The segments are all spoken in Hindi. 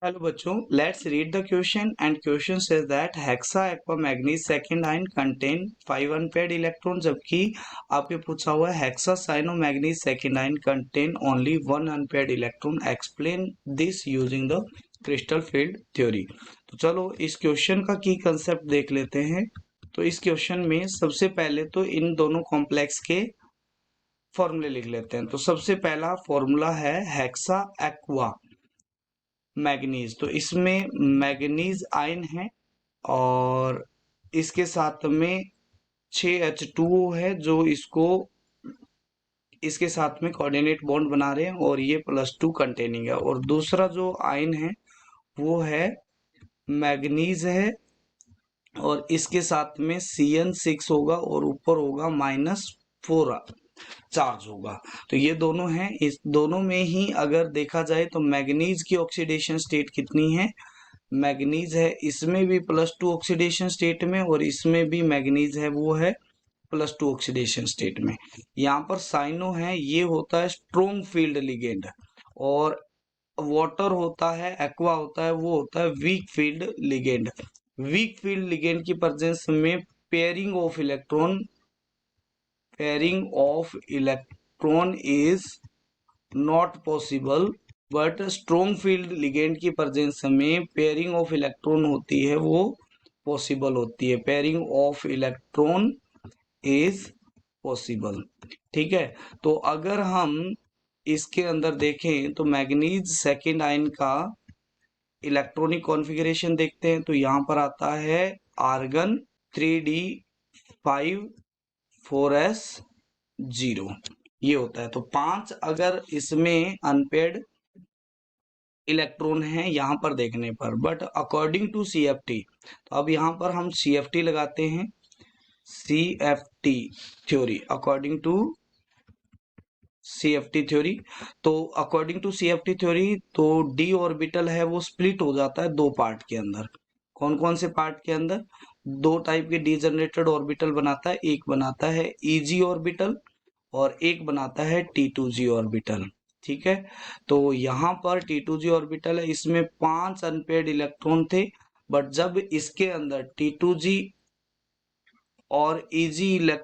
हेलो बच्चों, let's read the question and question says that hexaaquamanganese second ion contain 5 unpaired electron, जबकि आपके पूछा हुआ है hexacyanomanganese second ion contain only 1 unpaired electron. Explain this using the crystal field theory. तो चलो इस क्वेश्चन का की कंसेप्ट देख लेते हैं। तो इस क्वेश्चन में सबसे पहले तो इन दोनों कॉम्प्लेक्स के फॉर्मूले लिख लेते हैं। तो सबसे पहला फॉर्मूला है हेक्सा एक्वा मैग्नीज। तो इसमें मैग्नीज आयन है और इसके साथ में 6H2O है जो इसको इसके साथ में कोऑर्डिनेट बॉन्ड बना रहे हैं और ये +2 कंटेनिंग है। और दूसरा जो आयन है वो है मैग्नीज है और इसके साथ में Cn6 होगा और ऊपर होगा -4 चार्ज होगा। तो ये दोनों हैं, इस दोनों में ही अगर देखा जाए तो मैग्नीज की ऑक्सीडेशन स्टेट कितनी है, मैग्नीज है इसमें भी +2 ऑक्सीडेशन स्टेट में और इसमें भी मैग्नीज है वो है +2 ऑक्सीडेशन स्टेट में। यहाँ पर साइनो है, ये होता है स्ट्रोंग फील्ड लिगेंड, और वाटर होता है, एक्वा होता है, वो होता है weak field ligand. Weak field ligand की प्रेजेंस में pairing of electron is not possible, but strong field ligand की प्रेजेंस में पेयरिंग ऑफ इलेक्ट्रॉन होती है, वो पॉसिबल होती है। Pairing of electron is possible. ठीक है, तो अगर हम इसके अंदर देखें तो मैग्नीज सेकेंड आयन का इलेक्ट्रॉनिक कॉन्फ़िगरेशन देखते हैं। तो यहाँ पर आता है आर्गन 3d5 4s0, ये होता है। तो 5 अगर इसमें अनपेयर्ड इलेक्ट्रॉन है यहाँ पर देखने पर, बट अकॉर्डिंग टू CFT, तो अब यहाँ पर हम CFT लगाते हैं, CFT theory, according to CFT theory. तो अकॉर्डिंग टू CFT थ्योरी तो d ऑर्बिटल है वो स्प्लिट हो जाता है दो पार्ट के अंदर। कौन कौन से पार्ट के अंदर? दो टाइप के डी जनरेटेड ऑर्बिटल बनाता है, एक बनाता है EG ऑर्बिटल और एक बनाता है T2G ऑर्बिटल। ठीक है, तो यहाँ पर T2G ऑर्बिटल है, इसमें 5 अनपेयर्ड इलेक्ट्रॉन थे, बट जब इसके अंदर T2G और EG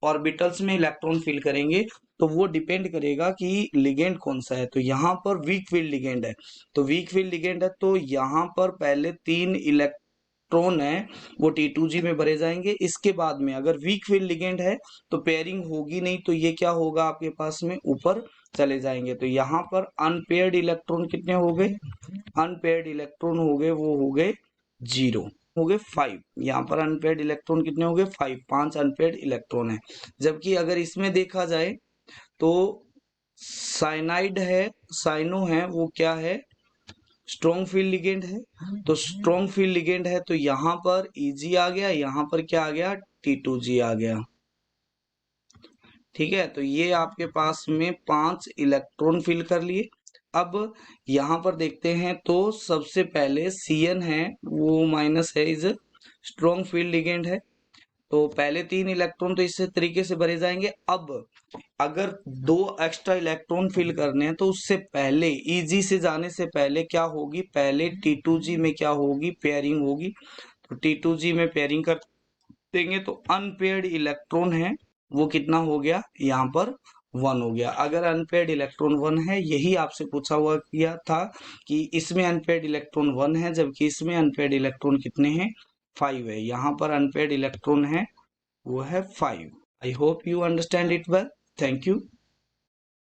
ऑर्बिटल्स में इलेक्ट्रॉन फिल करेंगे तो वो डिपेंड करेगा कि लिगेंड कौन सा है। तो यहाँ पर वीक फील्ड लिगेंड है, तो वीक फील्ड लिगेंड है तो यहाँ पर पहले 3 इलेक्ट्रॉन है वो T2G में भरे जाएंगे। इसके बाद में अगर वीक फील्ड लिगेंड है तो पेयरिंग होगी नहीं, तो ये क्या होगा आपके पास में ऊपर चले जाएंगे। तो यहाँ पर अनपेयर्ड इलेक्ट्रॉन कितने हो गए? अनपेयर्ड इलेक्ट्रॉन हो गए वो हो गए 0, हो गए 5। यहाँ पर अनपेयर्ड इलेक्ट्रॉन कितने हो गए? 5 अनपेयर्ड इलेक्ट्रॉन है। जबकि अगर इसमें देखा जाए तो साइनाइड है, साइनो है, वो क्या है? स्ट्रॉन्ग फील्ड लिगेंड है। तो स्ट्रॉन्ग फील्ड लिगेंड है तो यहाँ पर EG आ गया, यहाँ पर क्या आ गया? T2G आ गया। ठीक है, तो ये आपके पास में 5 इलेक्ट्रॉन फिल कर लिए। अब यहाँ पर देखते हैं तो सबसे पहले Cn है वो माइनस है, इज स्ट्रॉन्ग फील्ड लिगेंड है, तो पहले 3 इलेक्ट्रॉन तो इस तरीके से भरे जाएंगे। अब अगर 2 एक्स्ट्रा इलेक्ट्रॉन फिल करने हैं तो उससे पहले EG से जाने से पहले क्या होगी? पहले T2G में क्या होगी? पेयरिंग होगी। तो T2G में पेयरिंग कर देंगे तो अनपेयर्ड इलेक्ट्रॉन है वो कितना हो गया? यहाँ पर 1 हो गया। अगर अनपेयर्ड इलेक्ट्रॉन 1 है, यही आपसे पूछा हुआ किया था कि इसमें अनपेयर्ड इलेक्ट्रॉन 1 है जबकि इसमें अनपेयर्ड इलेक्ट्रॉन कितने हैं? 5 है। यहाँ पर अनपेयर्ड इलेक्ट्रॉन है वो है 5। I hope you understand it well. Thank you.